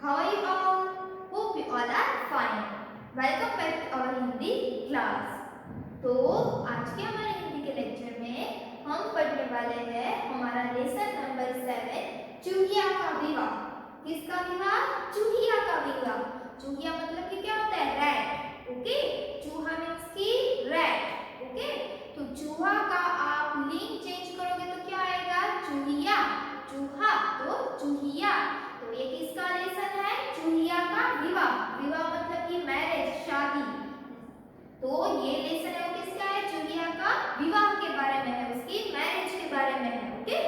How are you all? Hope you all are fine. Welcome back to our Hindi class. तो आज के हमारे हिंदी के लेक्चर में हम पढ़ने वाले हैं हमारा लेसन नंबर 7 चूहिया का विवाह। किसका विवाह? चूहिया का विवाह। चूहिया मतलब कि क्या होता है? रैट। ओके, चूहा मीन्स की रैट। ओके, तो चूहा का आप लिंग चेंज करोगे तो क्या आएगा? चूहिया। चूहा तो चूहिया। तो ये किसका लेसन है? चूहिया का विवाह। विवाह मतलब कि मैरिज, शादी। तो ये लेसन है वो किसका है? चूहिया का विवाह के बारे में है, उसकी मैरिज के बारे में है। ओके,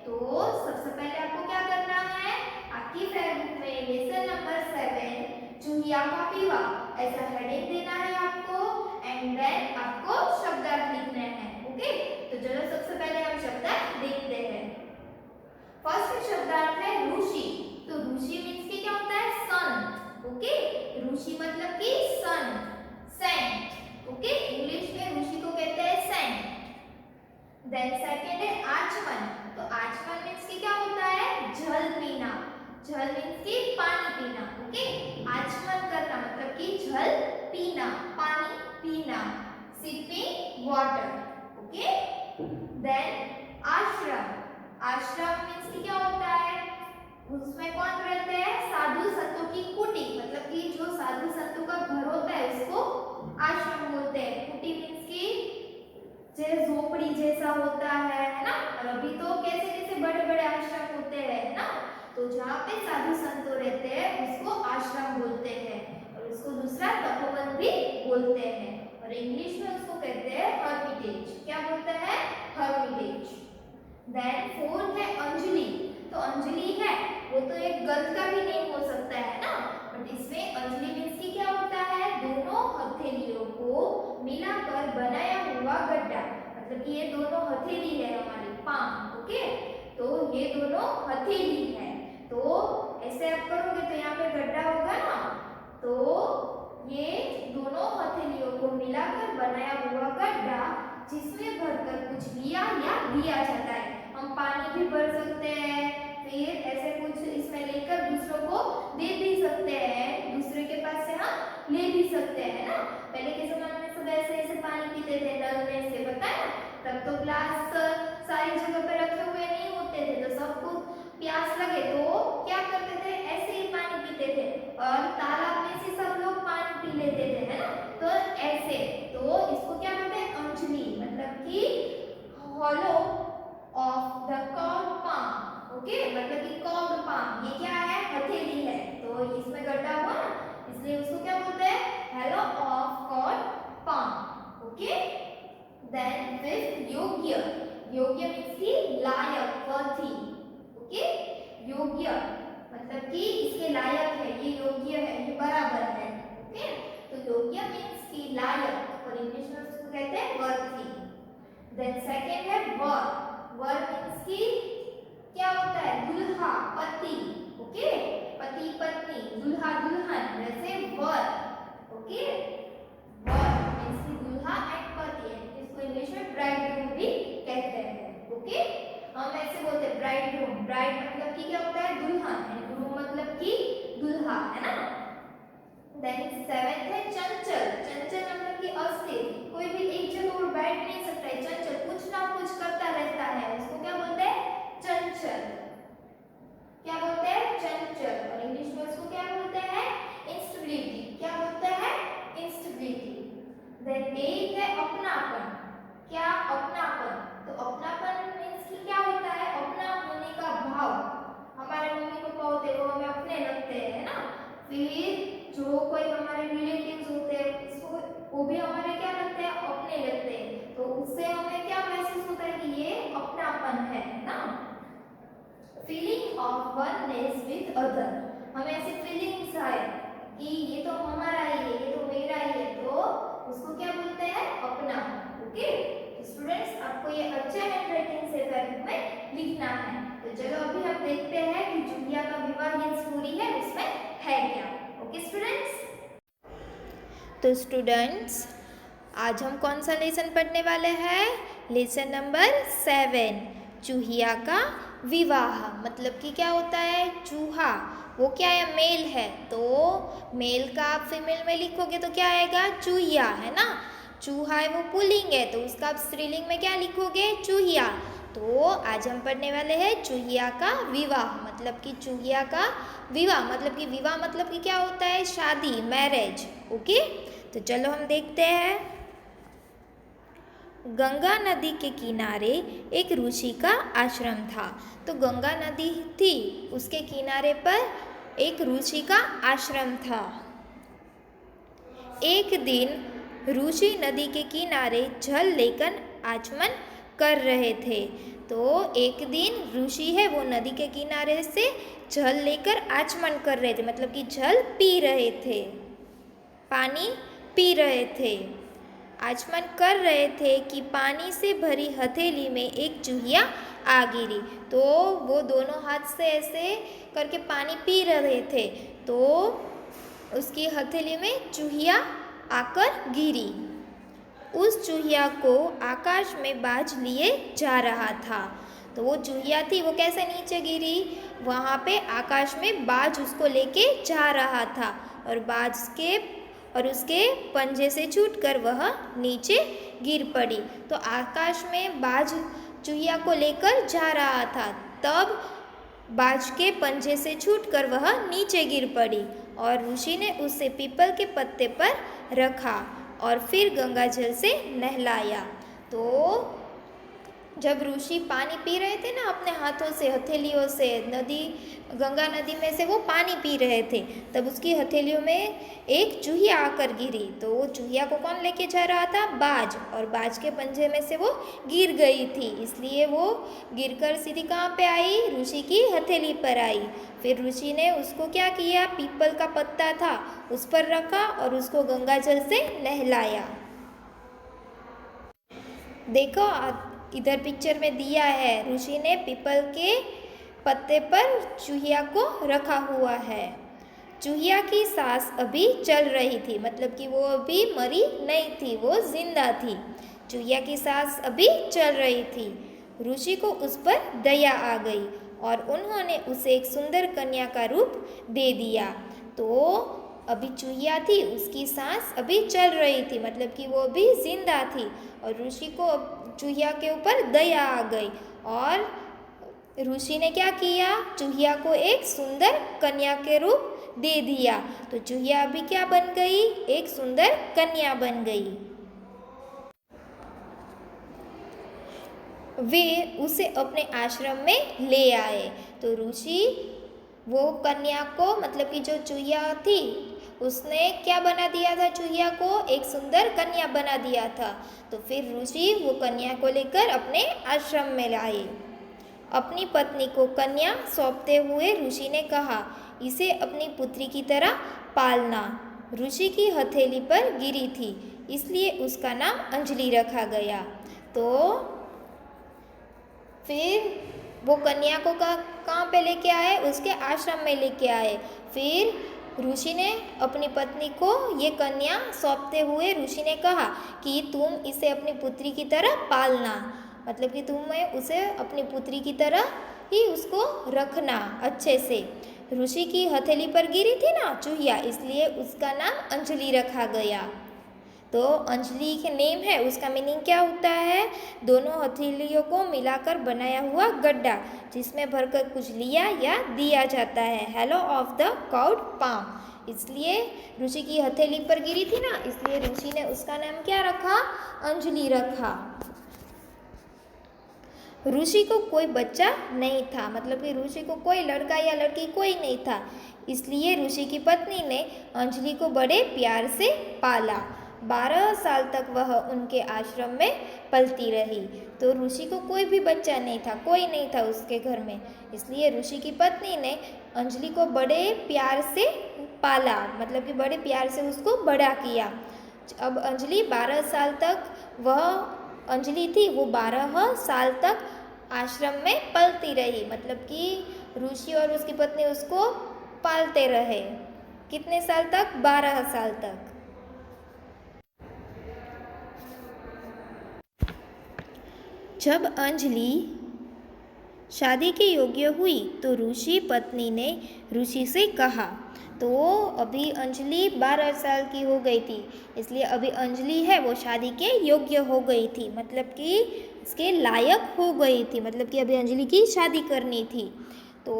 तो सबसे पहले आपको क्या करना है? आपकी फेसबुक में लेसन नंबर 7 चूहिया का विवाह ऐसा हेडिंग देना है आपको एंड देन आपको शब्दार्थ लिखने हैं। ओके, तो चलो सबसे पहले हम शब्दार्थ देखते हैं। फर्स्ट शब्दार्थ है ऋषि। तो ऋषि मीन्स की क्या होता है? संत। ओके, ऋषि मतलब कि संत, सेंट। ओके, इंग्लिश में ऋषि को कहते हैं सेंट। देन सेकंड है आचमन। तो आचमन मीन्स की क्या होता है? जल पीना। जल मीन्स की पानी पीना। ओके, आचमन करना मतलब कि जल पीना, पानी पीना, सिपिंग वाटर। ओके, देन आश्रम। आश्रम मीन्स की क्या होता है? उसमें कौन रहते हैं? साधु संतों की कुटी, मतलब कि जो साधु संतों का घर होता है उसको आश्रम बोलते हैं। कुटी मीन्स की झोपड़ी जैसा होता है ना। और अभी तो कैसे कैसे बड़े बड़े आश्रम होते हैं ना, तो जहाँ पे साधु संतों रहते हैं उसको आश्रम बोलते हैं और उसको दूसरा तपोवन भी बोलते हैं और इंग्लिश में उसको कहते हैं हर्मिटेज। क्या बोलते हैं? हर्मिटेज। देन फोर्थ है अंजलि। तो अंजलि है वो तो एक गर्ल का भी नेम हो सकता है ना, बट इसमें अंजलि मीन्स की क्या होता है? दोनों हथेलियों को मिलाकर बनाया हुआ गड्ढा, मतलब कि ये दोनों हथेली है हमारी पाम। ओके, तो ये दोनों हथेली है, तो ऐसे आप करोगे तो यहाँ पे गड्ढा होगा ना, तो ये दोनों हथेलियों को मिलाकर बनाया हुआ गड्ढा जिसमें भरकर कुछ लिया या दिया जाता है। हम पानी भी भर सकते हैं, फिर ऐसे कुछ इसमें लेकर दूसरों को दे भी सकते हैं, दूसरे के पास से हम ले भी सकते हैं ना। पहले के जमाने में सब ऐसे ऐसे पानी पीते थे नल में से, पता है? तब तो ग्लास सारी जगह पे रखे हुए नहीं होते थे, तो सबको प्यास लगे तो क्या करते थे? ऐसे ही पानी पीते थे और तालाब में से सब लोग पानी पी लेते थे, है ना। तो ऐसे, तो इसको क्या बोलते हैं? अंजलि, मतलब कि hollow of the curved palm. Okay, मतलब कि कर्व्ड पाम, ये क्या है? हथेली है, तो इसमें गड्ढा हुआ ना, इसलिए उसको क्या बोलते हैं? Hollow of curved palm. Okay, then fifth योग्य। योग्य मींस की लायक, वर्दी। ओके, योग्य मतलब कि इसके लायक है, ये योग्य है, ये बराबर है। ओके, तो योग्य मींस की लायक और इंग्लिश में उसको कहते हैं वर्दी। देन सेकंड है वर। वर मींस की क्या होता है? दुल्हा, पति। ओके, पति पत्नी, दुल्हा दुल्हन, वैसे वर। ओके, वर मींस की दुल्हा एंड पति, इसको इंग्लिश में ब्राइडग्रूम भी कहते हैं। ओके, हम ऐसे बोलते हैं ब्राइडग्रूम। ब्राइड मतलब कि क्या होता है? दुल्हन, एंड ग्रूम मतलब कि दुल्हा, है ना। देन सेवेंथ है चंचल। चंचल मतलब कि अस्थिर, कोई भी एक जगह पर बैठ नहीं सकता है, चंचल कुछ ना कुछ करता रहता है, उसको क्या बोलते हैं? चंचल। क्या बोलते हैं? चंचल। और इंग्लिश में उसको क्या बोलते हैं? इंस्टेबिलिटी। क्या बोलते हैं? इंस्टेबिलिटी। देन एट है अपनापन। क्या? अपनापन। तो अपनापन मींस कि क्या होता है? अपना होने का भाव। हमारे मम्मी पापा होते हैं वो हमें अपने लगते हैं, है ना। फिर जो कोई हमारे रिलेटिव्स होते हैं उसको वो भी हमारे क्या लगते हैं? अपने लगते हैं, तो उससे हमें क्या महसूस होता है कि ये अपनापन है ना। Feeling of oneness with other, हमें ऐसी फीलिंग्स आए कि ये तो हमारा ही है, ये तो मेरा ही है, तो उसको क्या बोलते हैं? अपना। ओके, तो स्टूडेंट्स आपको ये अच्छे हैंडराइटिंग से फेसबुक में लिखना है। तो चलो अभी हम देखते हैं कि चूहिया का विवाह ये स्टोरी है उसमें है क्या। ओके स्टूडेंट्स, तो स्टूडेंट्स आज हम कौन सा लेसन पढ़ने वाले हैं? लेसन नंबर 7 चूहिया का विवाह, मतलब कि क्या होता है, चूहा। वो क्या है, मेल है, तो मेल का आप फीमेल में लिखोगे तो क्या आएगा, चूहिया, है ना। चूहा है वो पुल्लिंग है, तो उसका आप स्त्रीलिंग में क्या लिखोगे, चूहिया। तो आज हम पढ़ने वाले हैं चूहिया का विवाह, मतलब कि चूहिया का विवाह, मतलब कि विवाह मतलब कि क्या होता है, शादी, मैरिज। ओके, तो चलो हम देखते हैं। गंगा नदी के किनारे एक ऋषि का आश्रम था। तो गंगा नदी थी, उसके किनारे पर एक ऋषि का आश्रम था। एक दिन ऋषि नदी के किनारे जल लेकर आचमन कर रहे थे। तो एक दिन ऋषि है वो नदी के किनारे से जल लेकर आचमन कर रहे थे, मतलब कि जल पी रहे थे, पानी पी रहे थे। आचमन कर रहे थे कि पानी से भरी हथेली में एक चूहिया आ गिरी। तो वो दोनों हाथ से ऐसे करके पानी पी रहे थे, तो उसकी हथेली में चूहिया आकर गिरी। उस चूहिया को आकाश में बाज लिए जा रहा था। तो वो चूहिया थी, वो कैसे नीचे गिरी, वहाँ पे आकाश में बाज उसको लेके जा रहा था, और उसके पंजे से छूटकर वह नीचे गिर पड़ी। तो आकाश में बाज चूहिया को लेकर जा रहा था, तब बाज के पंजे से छूटकर वह नीचे गिर पड़ी, और ऋषि ने उसे पीपल के पत्ते पर रखा और फिर गंगा जल से नहलाया। तो जब ऋषि पानी पी रहे थे ना अपने हाथों से, हथेलियों से, गंगा नदी में से वो पानी पी रहे थे, तब उसकी हथेलियों में एक चूहिया आकर गिरी। तो वो चूहिया को कौन लेके जा रहा था, बाज, और बाज के पंजे में से वो गिर गई थी, इसलिए वो गिरकर सीधी कहाँ पे आई, ऋषि की हथेली पर आई। फिर ऋषि ने उसको क्या किया, पीपल का पत्ता था उस पर रखा और उसको गंगा जल से नहलाया। देखो इधर पिक्चर में दिया है, ऋषि ने पीपल के पत्ते पर चूहिया को रखा हुआ है। चूहिया की सांस अभी चल रही थी, मतलब कि वो अभी मरी नहीं थी, वो जिंदा थी। चूहिया की सांस अभी चल रही थी। ऋषि को उस पर दया आ गई और उन्होंने उसे एक सुंदर कन्या का रूप दे दिया। तो अभी चूहिया थी, उसकी सांस अभी चल रही थी, मतलब कि वो अभी जिंदा थी, और ऋषि को चूहिया के ऊपर दया आ गई, और ऋषि ने क्या किया, चूहिया को एक सुंदर कन्या के रूप दे दिया। तो चूहिया अभी क्या बन गई, एक सुंदर कन्या बन गई। वे उसे अपने आश्रम में ले आए। तो ऋषि वो कन्या को, मतलब कि जो चूहिया थी, उसने क्या बना दिया था, चूहिया को एक सुंदर कन्या बना दिया था। तो फिर ऋषि वो कन्या को लेकर अपने आश्रम में लाए। अपनी पत्नी को कन्या सौंपते हुए ऋषि ने कहा, इसे अपनी पुत्री की तरह पालना। ऋषि की हथेली पर गिरी थी, इसलिए उसका नाम अंजलि रखा गया। तो फिर वो कन्या को कहाँ पे लेके आए, उसके आश्रम में लेके आए। फिर ऋषि ने अपनी पत्नी को ये कन्या सौंपते हुए ऋषि ने कहा कि तुम इसे अपनी पुत्री की तरह पालना, मतलब कि तुम्हें उसे अपनी पुत्री की तरह ही उसको रखना अच्छे से। ऋषि की हथेली पर गिरी थी ना चूहिया, इसलिए उसका नाम अंजलि रखा गया। तो अंजलि के नेम है, उसका मीनिंग क्या होता है, दोनों हथेलियों को मिलाकर बनाया हुआ गड्ढा जिसमें भरकर कुछ लिया या दिया जाता है। Hello of the cowed palm, इसलिए ऋषि की हथेली पर गिरी थी ना, इसलिए ऋषि ने उसका नाम क्या रखा, अंजलि रखा। ऋषि को कोई बच्चा नहीं था, मतलब कि ऋषि को कोई लड़का या लड़की कोई नहीं था, इसलिए ऋषि की पत्नी ने अंजलि को बड़े प्यार से पाला। 12 साल तक वह उनके आश्रम में पलती रही। तो ऋषि को कोई भी बच्चा नहीं था, कोई नहीं था उसके घर में, इसलिए ऋषि की पत्नी ने अंजलि को बड़े प्यार से पाला, मतलब कि बड़े प्यार से उसको बड़ा किया। अब अंजलि 12 साल तक, वह अंजलि थी वो 12 साल तक आश्रम में पलती रही, मतलब कि ऋषि और उसकी पत्नी उसको पालते रहे। कितने साल तक, 12 साल तक। जब अंजलि शादी के योग्य हुई तो ऋषि पत्नी ने ऋषि से कहा। तो अभी अंजलि 12 साल की हो गई थी, इसलिए अभी अंजलि है वो शादी के योग्य हो गई थी, मतलब कि इसके लायक हो गई थी, मतलब कि अभी अंजलि की शादी करनी थी। तो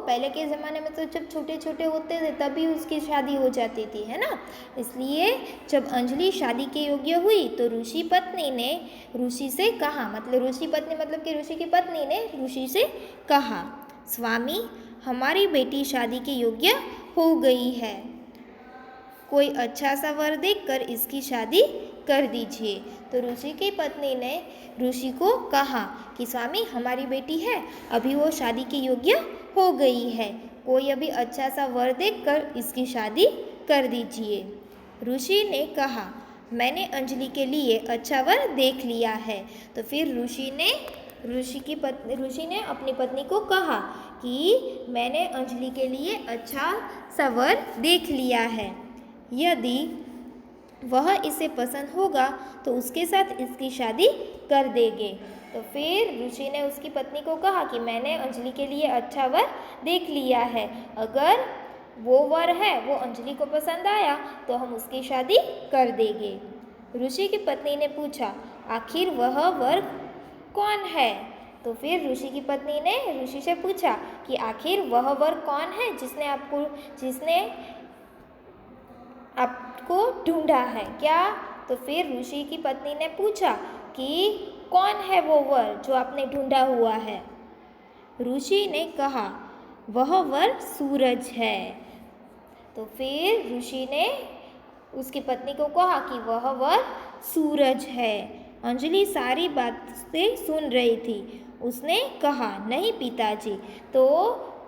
पहले के ज़माने में तो जब छोटे छोटे होते थे तभी उसकी शादी हो जाती थी, है ना। इसलिए जब अंजलि शादी के योग्य हुई तो ऋषि पत्नी ने ऋषि से कहा, मतलब ऋषि पत्नी मतलब कि ऋषि की पत्नी ने ऋषि से कहा, स्वामी हमारी बेटी शादी के योग्य हो गई है, कोई अच्छा सा वर देखकर इसकी शादी कर दीजिए। तो ऋषि की पत्नी ने ऋषि को कहा कि स्वामी हमारी बेटी है, अभी वो शादी के योग्य हो गई है, कोई अभी अच्छा सा वर देखकर इसकी शादी कर दीजिए। ऋषि ने कहा मैंने अंजलि के लिए अच्छा वर देख लिया है। तो फिर ऋषि ने अपनी पत्नी को कहा कि मैंने अंजलि के लिए अच्छा सा वर देख लिया है, यदि वह इसे पसंद होगा तो उसके साथ इसकी शादी कर देंगे। तो फिर ऋषि ने उसकी पत्नी को कहा कि मैंने अंजलि के लिए अच्छा वर देख लिया है, अगर वो वर है वो अंजलि को पसंद आया तो हम उसकी शादी कर देंगे। ऋषि की पत्नी ने पूछा आखिर वह वर कौन है। तो फिर ऋषि की पत्नी ने ऋषि से पूछा कि आखिर वह वर कौन है जिसने आपको ढूंढा है क्या। तो फिर ऋषि की पत्नी ने पूछा कि कौन है वो वर जो आपने ढूंढा हुआ है। ऋषि ने कहा वह वर सूरज है। तो फिर ऋषि ने उसकी पत्नी को कहा कि वह वर सूरज है। अंजलि सारी बातें सुन रही थी, उसने कहा नहीं पिताजी। तो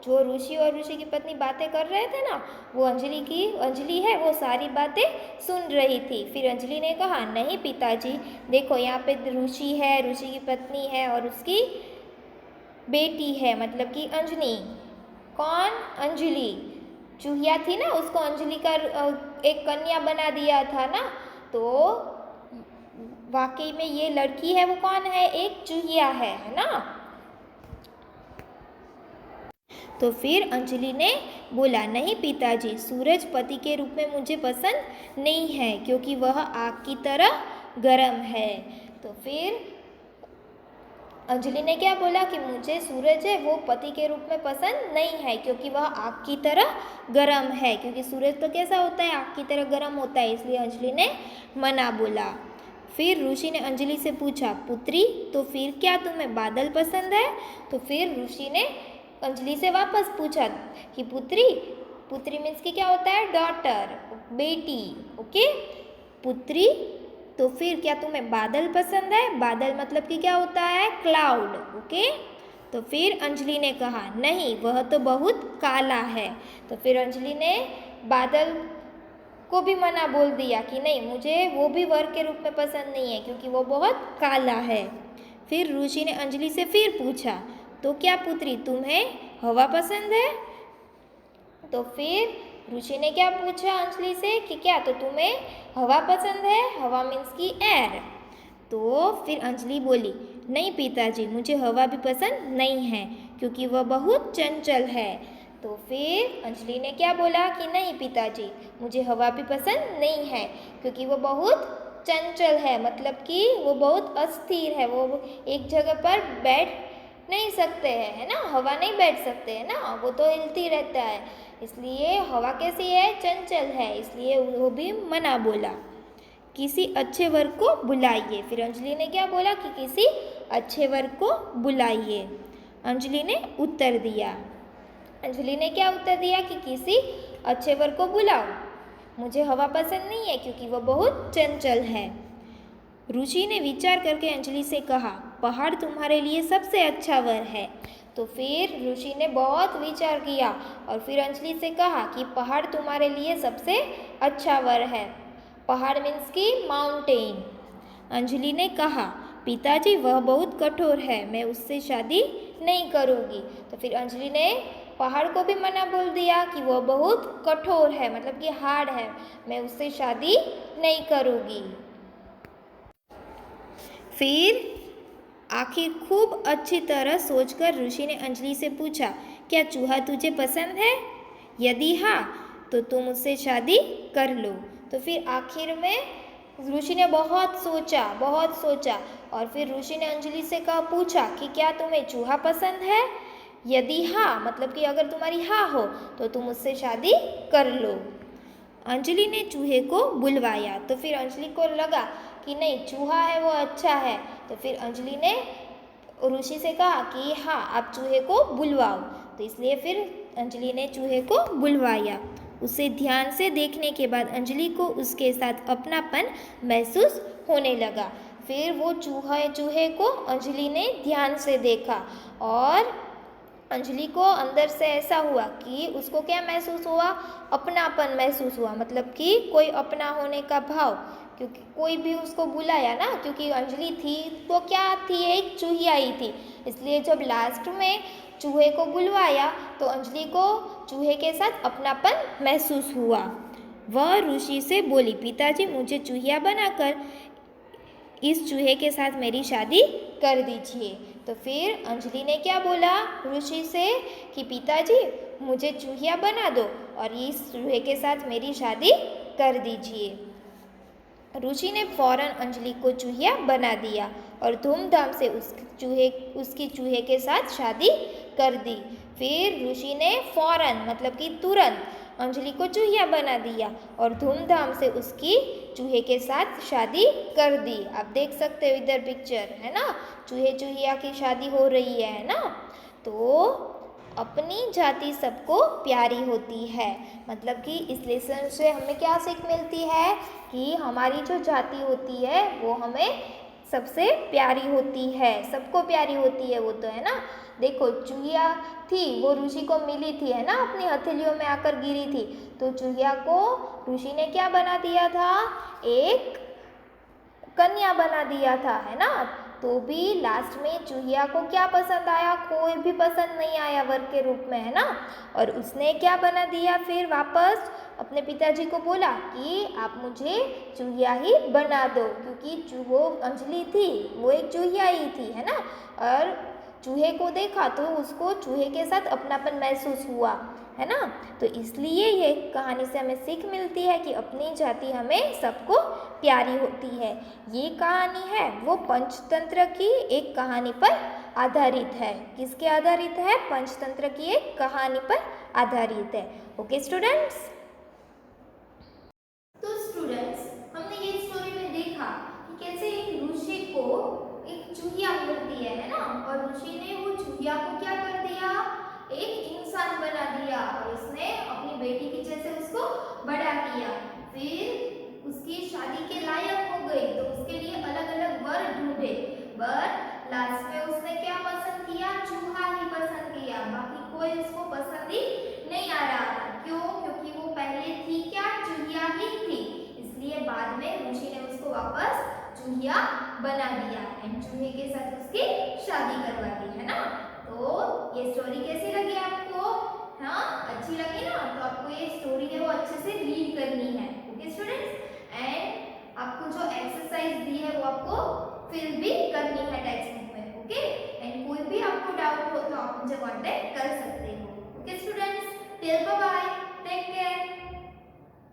जो ऋषि और ऋषि की पत्नी बातें कर रहे थे ना, वो अंजलि है वो सारी बातें सुन रही थी। फिर अंजलि ने कहा नहीं पिताजी, देखो यहाँ पे ऋषि है, ऋषि की पत्नी है और उसकी बेटी है, मतलब कि अंजलि। कौन? अंजलि चूहिया थी ना, उसको अंजलि का एक कन्या बना दिया था ना। तो वाकई में ये लड़की है वो कौन है? एक चूहिया है ना। तो फिर अंजलि ने बोला नहीं पिताजी, सूरज पति के रूप में मुझे पसंद नहीं है क्योंकि वह आग की तरह गर्म है। तो फिर अंजलि ने क्या बोला कि मुझे सूरज है वो पति के रूप में पसंद नहीं है क्योंकि वह आग की तरह गर्म है, क्योंकि सूरज तो कैसा होता है? आग की तरह गर्म होता है, इसलिए अंजलि ने मना बोला। फिर ऋषि ने अंजलि से पूछा पुत्री तो फिर क्या तुम्हें बादल पसंद है। तो फिर ऋषि ने अंजलि से वापस पूछा कि पुत्री मीन्स कि क्या होता है? डॉटर, बेटी। ओके, पुत्री तो फिर क्या तुम्हें बादल पसंद है? बादल मतलब कि क्या होता है? क्लाउड। ओके, तो फिर अंजलि ने कहा नहीं वह तो बहुत काला है। तो फिर अंजलि ने बादल को भी मना बोल दिया कि नहीं मुझे वो भी वर के रूप में पसंद नहीं है क्योंकि वो बहुत काला है। फिर ऋषि ने अंजलि से फिर पूछा तो क्या पुत्री तुम्हें हवा पसंद है। तो फिर ऋषि ने क्या पूछा अंजलि से कि क्या तो तुम्हें हवा पसंद है। हवा मीन्स की एयर। तो फिर अंजलि बोली नहीं पिताजी, मुझे हवा भी पसंद नहीं है क्योंकि वह बहुत चंचल है। तो फिर अंजलि ने क्या बोला कि नहीं पिताजी, मुझे हवा भी पसंद नहीं है क्योंकि वो बहुत चंचल है, मतलब कि वो बहुत अस्थिर है, वो एक जगह पर बैठ नहीं सकते हैं, है ना। हवा नहीं बैठ सकते है ना, वो तो हिलती रहता है, इसलिए हवा कैसी है? चंचल है, इसलिए वो भी मना बोला। किसी अच्छे वर्ग को बुलाइए। फिर अंजलि ने क्या बोला कि किसी अच्छे वर्ग को बुलाइए। अंजलि ने उत्तर दिया, अंजलि ने क्या उत्तर दिया कि किसी अच्छे वर्ग को बुलाओ, मुझे हवा पसंद नहीं है क्योंकि वह बहुत चंचल है। ऋषि ने विचार करके अंजलि से कहा पहाड़ तुम्हारे लिए सबसे अच्छा वर है। तो फिर ऋषि ने बहुत विचार किया और फिर अंजलि से कहा कि पहाड़ तुम्हारे लिए सबसे अच्छा वर है। पहाड़ मीन्स की माउंटेन। अंजलि ने कहा पिताजी वह बहुत कठोर है, मैं उससे शादी नहीं करूँगी। तो फिर अंजलि ने पहाड़ को भी मना बोल दिया कि वह बहुत कठोर है, मतलब कि हार्ड है, मैं उससे शादी नहीं करूँगी। फिर आखिर खूब अच्छी तरह सोचकर ऋषि ने अंजलि से पूछा, क्या चूहा तुझे पसंद है? यदि हाँ तो तुम उससे शादी कर लो। तो फिर आखिर में ऋषि ने बहुत सोचा और फिर ऋषि ने अंजलि से पूछा कि क्या तुम्हें चूहा पसंद है? यदि हाँ, मतलब कि अगर तुम्हारी हाँ हो तो तुम उससे शादी कर लो। अंजलि ने चूहे को बुलवाया तो फिर अंजलि को लगा कि नहीं, चूहा है वो अच्छा है। तो फिर अंजलि ने ऋषि से कहा कि हाँ, आप चूहे को बुलवाओ। तो इसलिए फिर अंजलि ने चूहे को बुलवाया। उसे ध्यान से देखने के बाद अंजलि को उसके साथ अपनापन महसूस होने लगा। फिर वो चूहे को अंजलि ने ध्यान से देखा और अंजलि को अंदर से ऐसा हुआ कि उसको क्या महसूस हुआ? अपनापन महसूस हुआ, मतलब कि कोई अपना होने का भाव, क्योंकि कोई भी उसको बुलाया ना, क्योंकि अंजलि थी तो क्या थी, एक चूहिया ही थी। इसलिए जब लास्ट में चूहे को बुलवाया तो अंजलि को चूहे के साथ अपनापन महसूस हुआ। वह ऋषि से बोली, पिताजी मुझे चूहिया बनाकर इस चूहे के साथ मेरी शादी कर दीजिए। तो फिर अंजलि ने क्या बोला ऋषि से कि पिताजी मुझे चूहिया बना दो और इस चूहे के साथ मेरी शादी कर दीजिए। ऋषि ने फौरन अंजलि को चूहिया बना दिया और धूमधाम से उसकी चूहे के साथ शादी कर दी। फिर ऋषि ने फौरन, मतलब कि तुरंत, अंजलि को चूहिया बना दिया और धूमधाम से उसकी चूहे के साथ शादी कर दी। आप देख सकते हो इधर पिक्चर है ना, चूहे चूहिया की शादी हो रही है ना। तो अपनी जाति सबको प्यारी होती है, मतलब कि इस लेसन से हमें क्या सीख मिलती है कि हमारी जो जाति होती है वो हमें सबसे प्यारी होती है, सबको प्यारी होती है वो, तो है ना। देखो चूहिया थी, वो ऋषि को मिली थी, है ना, अपनी हथेलियों में आकर गिरी थी। तो चूहिया को ऋषि ने क्या बना दिया था? एक कन्या बना दिया था, है ना। तो भी लास्ट में चूहिया को क्या पसंद आया? कोई भी पसंद नहीं आया वर के रूप में, है ना। और उसने क्या बना दिया? फिर वापस अपने पिताजी को बोला कि आप मुझे चूहिया ही बना दो, क्योंकि वो अंजलि थी वो एक चूहिया ही थी, है ना। और चूहे को देखा तो उसको चूहे के साथ अपनापन महसूस हुआ, है ना। तो इसलिए ये कहानी से हमें सीख मिलती है कि अपनी जाति हमें सबको प्यारी होती है। ये कहानी है वो पंचतंत्र की एक कहानी पर आधारित है। किसके आधारित है? पंचतंत्र की एक कहानी पर आधारित है। Okay students. तो स्टूडेंट्स, हमने ये स्टोरी में देखा कि कैसे एक ऋषि को एक चूहिया मिलती है ना, और ऋषि ने वो चूहिया को क्या कर दिया? एक इंसान बना दिया और उसने अपनी बेटी की जैसे उसको बड़ा किया। फिर उसकी शादी के लायक हो गई तो उसके लिए अलग अलग वर ढूंढे, बट लास्ट में उसने क्या पसंद किया? चूहा ही पसंद किया, बाकी कोई उसको पसंद ही नहीं आ रहा था। क्यों? क्योंकि वो पहले थी क्या? चूहिया ही थी। इसलिए बाद में ऋषि ने उसको वापस चूहिया बना दिया एंड चूहे के साथ उसकी शादी करवा दी, है ना। तो ये स्टोरी कैसी लगी आपको? हाँ, अच्छी लगी ना। तो आपको ये स्टोरी है वो अच्छे से रीड करनी है। ओके स्टूडेंट्स, एंड आपको जो एक्सरसाइज दी है वो आपको फिल भी करनी है टेक्स्ट बुक में। ओके, एंड कोई भी आपको डाउट हो तो आप मुझे कांटेक्ट कर सकते हो। Okay students, till bye bye, take care.